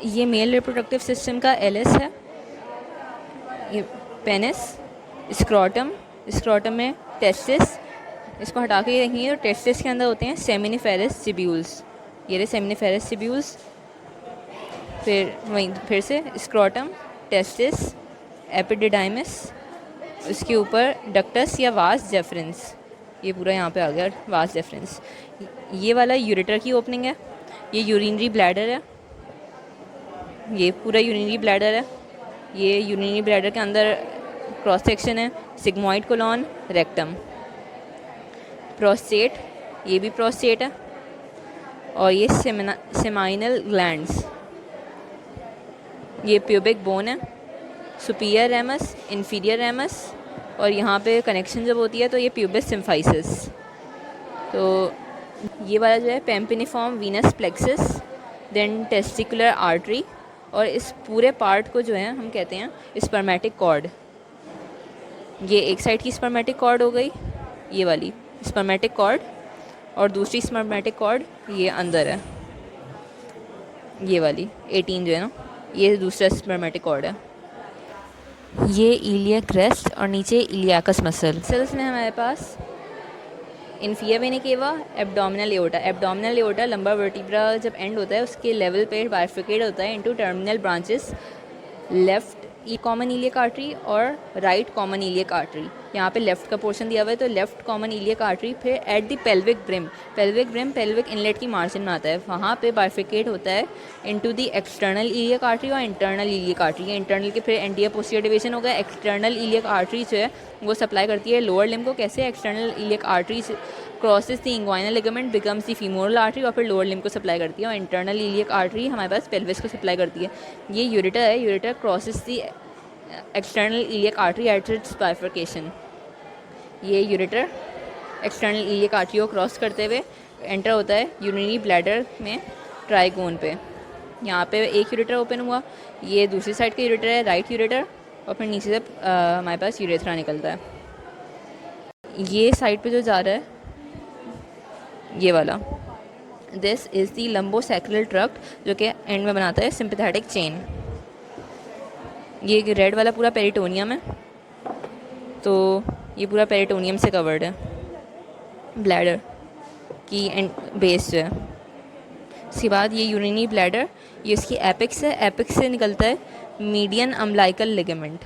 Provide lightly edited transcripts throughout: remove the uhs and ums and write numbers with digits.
ये male reproductive system का Alice है। ये पेनिस, स्क्रोटम, स्क्रोटम में टेस्टिस, इसको हटा के देखेंगे तो टेस्टिस के अंदर होते हैं सेमिनिफेरस ट्यूब्यूल्स। ये रहे सेमिनिफेरस ट्यूब्यूल्स। फिर से स्क्रोटम, टेस्टिस, एपिडिडाइमिस, उसके ऊपर डक्टस या वास डेफरेंस। ये पूरा यहाँ पे आ गया वास डेफरेंस। ये वाला यूरेटर की ओपनिंग है। ये यूरिनरी ब्लैडर है। ये पूरा यूरिनरी ब्लैडर है। ये यूरिनरी ब्लैडर के अंदर क्रॉस सेक्शन है, सिग्मॉइड कोलॉन, रेक्टम, प्रोस्टेट, ये भी प्रोस्टेट है। और ये सेमाइनल ग्लैंड्स, ये प्यूबिक बोन है, सुपीरियर रेमस, इन्फीरियर रेमस, और यहाँ पे कनेक्शन जब होती है तो ये प्यूबिस सिम्फाइसिस। तो ये वाला जो है pampiniform venous plexus, then testicular artery, और इस पूरे पार्ट को जो है हम कहते हैं स्पर्मेटिक कॉर्ड। ये एक साइड की स्पर्मेटिक कॉर्ड हो गई, ये वाली स्पर्मेटिक कॉर्ड, और दूसरी स्पर्मेटिक कॉर्ड ये अंदर है, ये वाली 18 जो है ना, ये दूसरा स्पर्मेटिक कॉर्ड है। ये इलियक क्रेस्ट और नीचे इलियाकस मसल्स में हमारे पास inferior vena cava, abdominal aorta. Abdominal aorta lumbar vertebra जब एंड होता है उसके लेवल पे बाइफिकेट होता है into terminal branches, left common iliac artery और राइट कॉमन इलियक आर्टरी। यहाँ पे लेफ्ट का पोर्शन दिया हुआ है तो लेफ्ट कॉमन इलियक आर्टरी। फिर at the pelvic brim, pelvic inlet की मार्जिन में आता है, वहाँ पे बाइफिकेट होता है into the external iliac artery और इंटरनल इलियक आर्टरी। ये इंटरनल के फिर एंटीरियर पोस्टीरियर डिवीजन होगा। एक्सटर्नल इलियक आर्टरी जो है वो सप्लाई करती है लोअर लिम्ब को। कैसे? External iliac artery crosses the inguinal ligament, becomes the femoral artery, और फिर लोअर लिम्ब को सप्लाई करती है। और इंटरनल इलियक आर्टरी हमारे पास पेल्विस को सप्लाई करती है। ये यूरेटर है, ureter crosses the external iliac artery at its bifurcation. ये यूरेटर एक्सटर्नल इलियक आर्टरी को क्रॉस करते हुए एंटर होता है यूरिनरी ब्लैडर में ट्राइगोन पे। यहाँ पे एक यूरेटर ओपन हुआ, ये दूसरी साइड का यूरेटर है, राइट यूरेटर, और फिर नीचे से हमारे पास यूरेथ्रा निकलता है। ये साइड पे जो जा रहा है ये वाला, दिस इज़ दी लंबोसैक्रल ट्रक्ट जो कि एंड में बनाता है सिंपैथेटिक चेन। ये रेड वाला पूरा पेरिटोनियम है, तो ये पूरा पेरिटोनियम से कवर्ड है ब्लैडर की एंड बेस जो है। इसके बाद ये यूरिनरी ब्लैडर, ये इसकी एपिक्स है, एपिक्स से निकलता है मीडियन अम्बलाइकल लिगामेंट।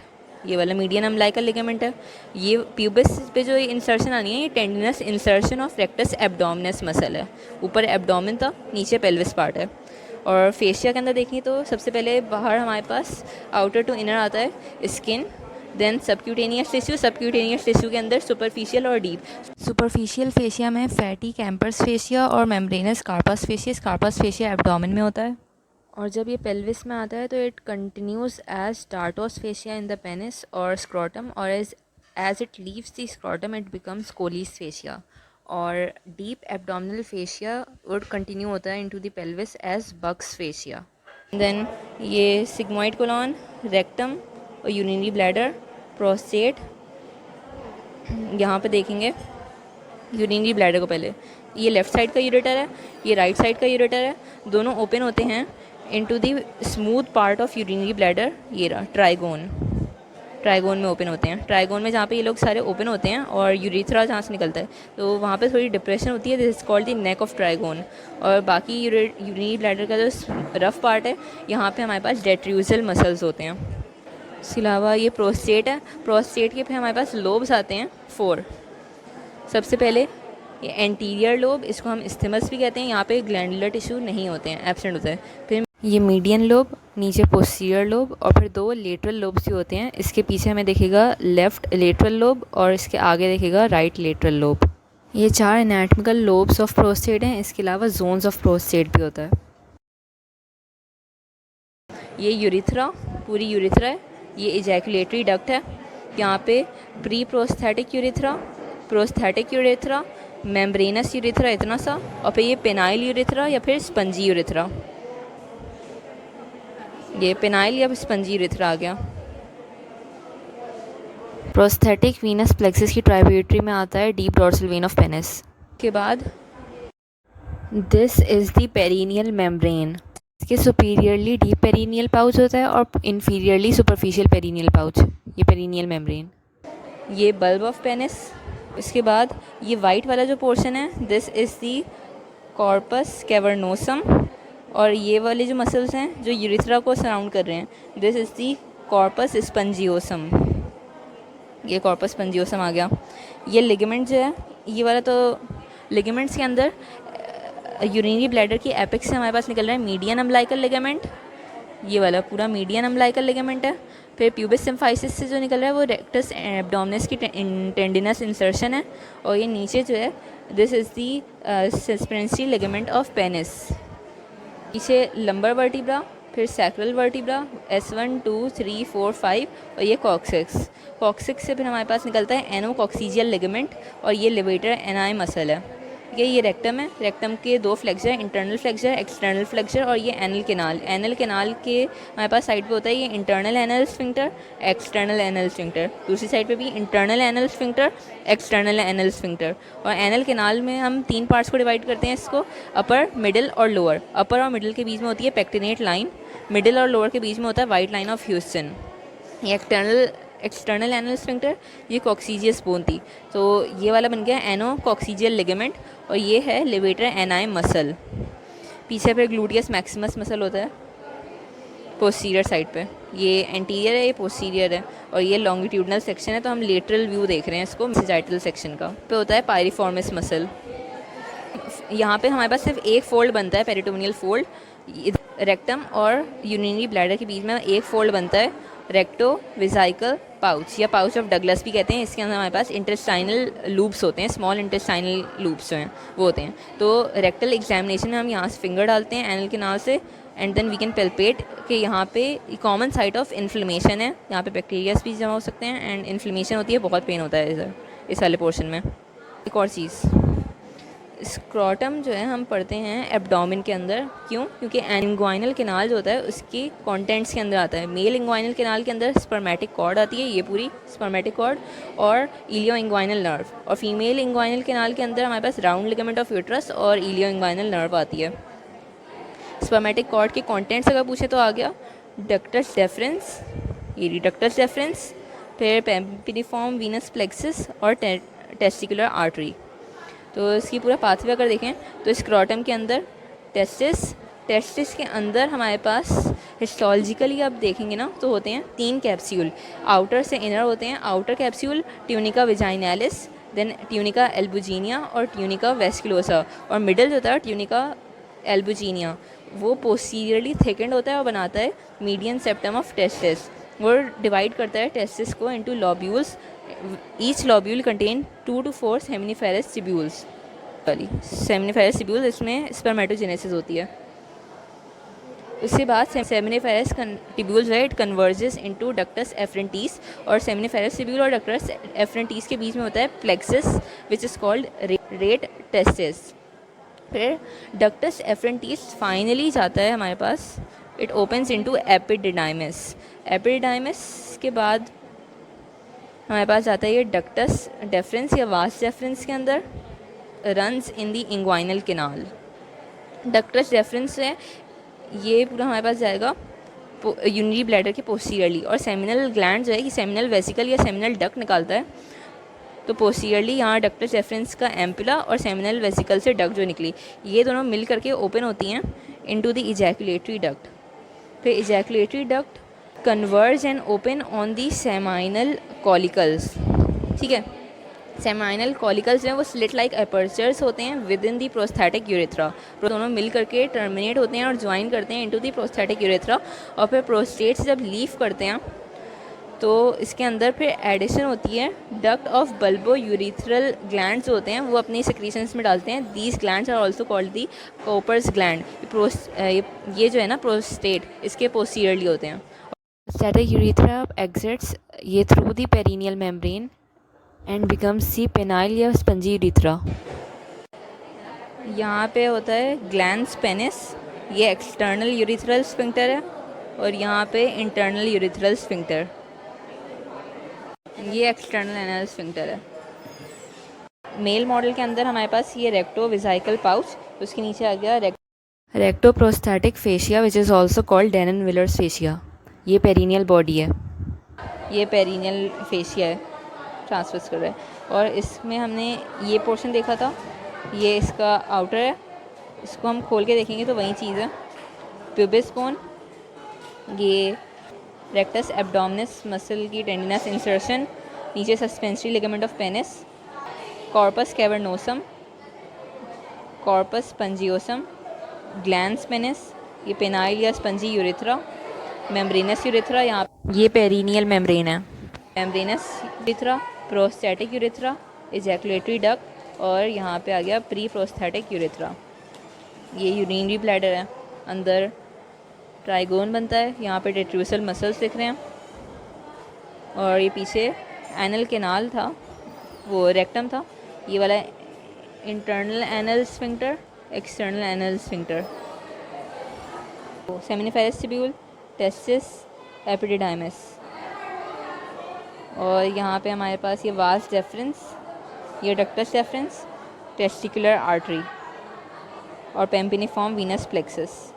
ये वाला मीडियन अम्बलाइकल लिगामेंट है। ये प्यूबिस पे जो इंसर्शन आनी है ये tendinous insertion of rectus abdominis muscle है। ऊपर एब्डोमिन था, नीचे पेल्विस पार्ट है। और फेशिया के अंदर देखें तो सबसे पहले बाहर हमारे पास आउटर टू इनर आता है skin, then subcutaneous tissue, subcutaneous tissue के अंदर सुपरफिशियल और डीप। सुपरफिशियल फेशिया में फैटी कैम्पर्स फेशिया और membranous Scarpa's fascia. Scarpa's fascia abdomen में होता है। और जब ये पेल्विस में आता है तो it continues as dartos fascia in the penis और स्क्रोटम, और as it leaves the scrotum it becomes colles fascia. और deep abdominal fascia would continue होता है into the pelvis as buck's fascia. Then ये सिग्मॉइड कोलॉन, रेक्टम और urinary bladder, prostate. यहाँ पे देखेंगे यूरिनरी ब्लैडर को पहले, ये लेफ़्ट साइड का यूरेटर है, ये राइट साइड का यूरेटर है, दोनों ओपन होते हैं into the smooth part of urinary bladder. ये रहा ट्राइगोन, ट्राइगोन में ओपन होते हैं। ट्राइगोन में जहाँ पे ये लोग सारे ओपन होते हैं और यूरेथ्रा जहाँ से निकलता है तो वहाँ पे थोड़ी डिप्रेशन होती है, this is called the neck of trigon. और बाकी यूरिनरी ब्लैडर का जो रफ पार्ट है यहाँ पे हमारे पास डेट्रूजल मसल्स होते हैं। इसके अलावा ये प्रोस्टेट है, प्रोस्टेट के फिर हमारे पास लोब्स आते हैं 4। सबसे पहले ये एंटीरियर लोब, इसको हम इस्थमस भी कहते हैं, यहाँ पे ग्लैंडुलर टिश्यू नहीं होते हैं, एब्सेंट होता है। फिर ये मीडियन लोब, नीचे पोस्टीरियर लोब, और फिर 2 लेटरल लोब्स भी होते हैं। इसके पीछे हमें दिखेगा लेफ़्ट लेटरल लोब और इसके आगे दिखेगा राइट लेटरल लोब। ये 4 एनाटॉमिकल लोब्स ऑफ प्रोस्टेट हैं। इसके अलावा जोन्स ऑफ प्रोस्टेट भी होता है। ये यूरिथ्रा, पूरी यूरिथ्रा है। ये इजैकुलेटरी डक्ट है, यहाँ पे preprostatic urethra, prostatic urethra, membranous urethra इतना सा, और फिर ये पेनाइल यूरिथ्रा या फिर स्पंजी यूरिथ्रा। ये पेनाइल या स्पंजी यूरिथ्रा आ गया। प्रोस्थेटिक वीनस प्लेक्सिस की ट्राइब्यूटरी में आता है deep dorsal vein of penis. के बाद this is the perineal membrane. इसके सुपीरियरली डीप पेरिनियल पाउच होता है और इन्फीरियरली सुपरफिशियल पेरिनियल पाउच, ये पेरिनियल मेम्ब्रेन। ये बल्ब ऑफ पेनिस। इसके बाद ये वाइट वाला जो पोर्शन है, this is the corpus cavernosum, और ये वाले जो मसल्स हैं जो यूरिथ्रा को सराउंड कर रहे हैं, this is the corpus spongiosum. ये कॉर्पस स्पंजियोसम आ गया। ये लिगामेंट जो है, ये वाला तो लिगामेंट्स के अंदर यूरिनरी ब्लैडर की एपेक्स से हमारे पास निकल रहा है मीडियन अम्बिलिकल लिगामेंट, ये वाला पूरा मीडियन अम्बिलिकल लिगामेंट है। फिर प्यूबिस सिम्फाइसिस से जो निकल रहा है वो रेक्टस एब्डोमिनस की टेंडिनस इंसर्शन है, और ये नीचे जो है this is the suspensory ligament of penis. पीछे लंबर वर्टिब्रा, फिर सैक्रल वर्टिब्रा, S1 2 3 4 5, और ये कॉक्सिक्स। कॉक्सिक्स से फिर हमारे पास निकलता है एनोकॉक्सीजियल लिगामेंट, और ये लिवेटर एनाई मसल है। ये रेक्टम है, रेक्टम के दो flexure, internal flexure, external flexure, और ये एनल केनाल। एनल केनाल के हमारे पास साइड पे होता है ये internal anal sphincter, external anal sphincter. दूसरी साइड पे भी internal anal sphincter, external anal sphincter. और एनल केनाल में हम 3 पार्ट्स को डिवाइड करते हैं इसको, अपर, मिडिल और लोअर। अपर और मिडिल के बीच में होती है पेक्टिनेट लाइन, मिडिल और लोअर के बीच में होता है वाइट लाइन ऑफ ह्यूस्टन। ये एक्सटर्नल एनल स्फिंक्टर, ये कॉक्सीजियस बोन थी, तो ये वाला बन गया एनोकॉक्सीजियल लिगामेंट, और ये है लिवेटर एनाई मसल। पीछे पे ग्लूटियस मैक्सिमस मसल होता है पोस्टीरियर साइड पे, ये एंटीरियर है, ये पोस्टीरियर है, और ये लॉन्गिट्यूडनल सेक्शन है, तो हम लेटरल व्यू देख रहे हैं इसको मेसेजाइटल सेक्शन का। पे होता है पायरिफॉर्मिस मसल। यहाँ पे हमारे पास सिर्फ एक फोल्ड बनता है, पेरिटोनियल फोल्ड। रेक्टम और यूरिनरी ब्लैडर के बीच में एक फोल्ड बनता है, रेक्टो वेसाइकल पाउच, या पाउच ऑफ डगलस भी कहते हैं। इसके अंदर हमारे पास इंटेस्टाइनल लूप्स होते हैं, स्मॉल इंटेस्टाइनल लूप्स जो हैं वो होते हैं। तो रेक्टल एग्जामिनेशन में हम यहाँ से फिंगर डालते हैं एनल केनाल से, and then we can palpate कि यहाँ पे कॉमन साइट ऑफ इन्फ्लेमेशन है, यहाँ पे बैक्टीरियाज भी जमा हो सकते हैं, एंड इन्फ्लेमेशन होती है, बहुत पेन होता है इधर इस वाले पोर्शन में। एक और चीज़, स्क्रॉटम जो है हम पढ़ते हैं एब्डोमेन के अंदर, क्यों? क्योंकि इंग्वाइनल केनाल जो होता है उसकी कंटेंट्स के अंदर आता है। मेल इंग्वाइनल केनाल के अंदर स्पर्मेटिक कॉर्ड आती है, ये पूरी स्पर्मेटिक कॉर्ड और इलियो इंग्वाइनल नर्व, और फीमेल इंग्वाइनल केनाल के अंदर हमारे पास राउंड लिगामेंट ऑफ यूट्रस और इलियो इंग्वाइनल नर्व आती है। स्पर्मेटिक कॉर्ड के कॉन्टेंट्स अगर पूछे तो आ गया डक्टस डेफरेंस, ये रिडक्टस डेफरेंस, फिर पेम्पिनिफॉर्म वीनस प्लेक्सिस और टेस्टिकुलर आर्टरी। तो इसकी पूरा पाथवे अगर देखें तो स्क्रॉटम के अंदर टेस्टिस के अंदर हमारे पास हिस्टोलॉजिकली आप देखेंगे ना तो होते हैं 3 कैप्सूल, आउटर से इनर होते हैं। Outer capsule tunica vaginalis, then tunica albuginea और ट्यूनिका वेस्कुलोसा, और मिडल जो होता है ट्यूनिका एल्बुजिनिया, वो पोस्टीरियरली थिकेंड होता है और बनाता है मीडियन सेप्टम ऑफ टेस्टिस। वो डिवाइड करता है टेस्टिस को into lobules, each lobule contain 2 to 4 seminiferous tubules. Seminiferous tubules, इसमें स्पर्मेटोजेनेसिस होती है। उसके बाद सेमिनिफेरस ट्यूब्यूल्स है, it converges into ductus efferentes, और सेमिनिफेरस ट्यूब्यूल और डक्टस एफरेंटिस के बीच में होता है plexus which is called rete testis. फिर डक्टस एफरेंटिस फाइनली जाता है हमारे पास, it opens into epididymis. Epididymis के बाद हमारे पास आता है ये डक्टस डेफरेंस या वास डेफरेंस के अंदर, runs in the inguinal canal. Ductus deferens है ये पूरा हमारे पास जाएगा यूरिनरी ब्लैडर के पोस्टीरियरली, और सेमिनल ग्लैंड जो है कि सेमिनल वेसिकल या सेमिनल डक्ट निकालता है, तो पोस्टीरियरली यहाँ डक्टस डेफरेंस का एम्पुला और सेमिनल वेसिकल से डक्ट जो निकली, ये दोनों मिल करके ओपन होती हैं इनटू द इजैकुलेटरी डक्ट। फिर ejaculatory duct converge and open on the seminal colliculus, ठीक है। सेमाइनल कॉलिकल्स जो हैं वो स्लिट लाइक अपर्चर्स होते हैं with in the prosthetic urethra, दोनों मिल करके टर्मिनेट होते हैं और ज्वाइन करते हैं इनटू दी प्रोस्थेटिक यूरेथ्रा, और फिर प्रोस्टेट जब लीव करते हैं तो इसके अंदर फिर एडिशन होती है duct of bulbourethral glands होते हैं, वो अपनी सेक्रीशंस में डालते हैं। These glands are also called the Cowper's gland. ये जो है ना प्रोस्टेट, इसके पोस्टीरियरली होते हैं। Prostatic urethra exits ये through the perineal membrane and becomes the penile या spongy urethra। यहाँ पे होता है ग्लैंस पेनिस, ये एक्सटर्नल यूरिथ्रल स्फिंक्टर है, और यहाँ पे इंटरनल यूरिथ्रल स्फिंक्टर, ये एक्सटर्नल एनल स्फिंक्टर है। मेल मॉडल के अंदर हमारे पास ये रेक्टो वेसाइकल पाउच, उसके नीचे आ गया rectoprostatic fascia which is also called Denonvilliers fascia, ये पेरिनियल बॉडी है, ये पेरिनियल फेशिया है, ट्रांसवर्स कर रहा है। और इसमें हमने ये पोर्शन देखा था, ये इसका आउटर है, इसको हम खोल के देखेंगे तो वही चीज़ है। प्यूबिस बोन, ये रेक्टस एब्डोमिनस मसल की टेंडिनस इंसर्शन, नीचे suspensory ligament of penis, corpus cavernosum, corpus spongiosum, glans penis, ये पेनाइल या स्पंजी यूरेथ्रा, मेम्ब्रेनस यूरेथ्रा, यहाँ ये पेरिनियल मेम्ब्रेन है, membranous urethra, prostatic urethra, ejaculatory duct, और यहाँ पे आ गया प्री प्रोस्थेटिक यूरेथ्रा। ये यूरिनरी ब्लैडर है, अंदर ट्राइगोन बनता है, यहाँ पे टेट्रूसल मसल्स दिख रहे हैं, और ये पीछे एनल केनाल था, वो रेक्टम था, ये वाला internal anal sphincter, external anal sphincter, seminiferous tubule, testis, epididymis, और यहाँ पे हमारे पास ये वास डेफरेंस, ये डक्टस डेफरेंस, टेस्टिकुलर आर्टरी, और पेम्पिनिफॉर्म वीनस प्लेक्सस।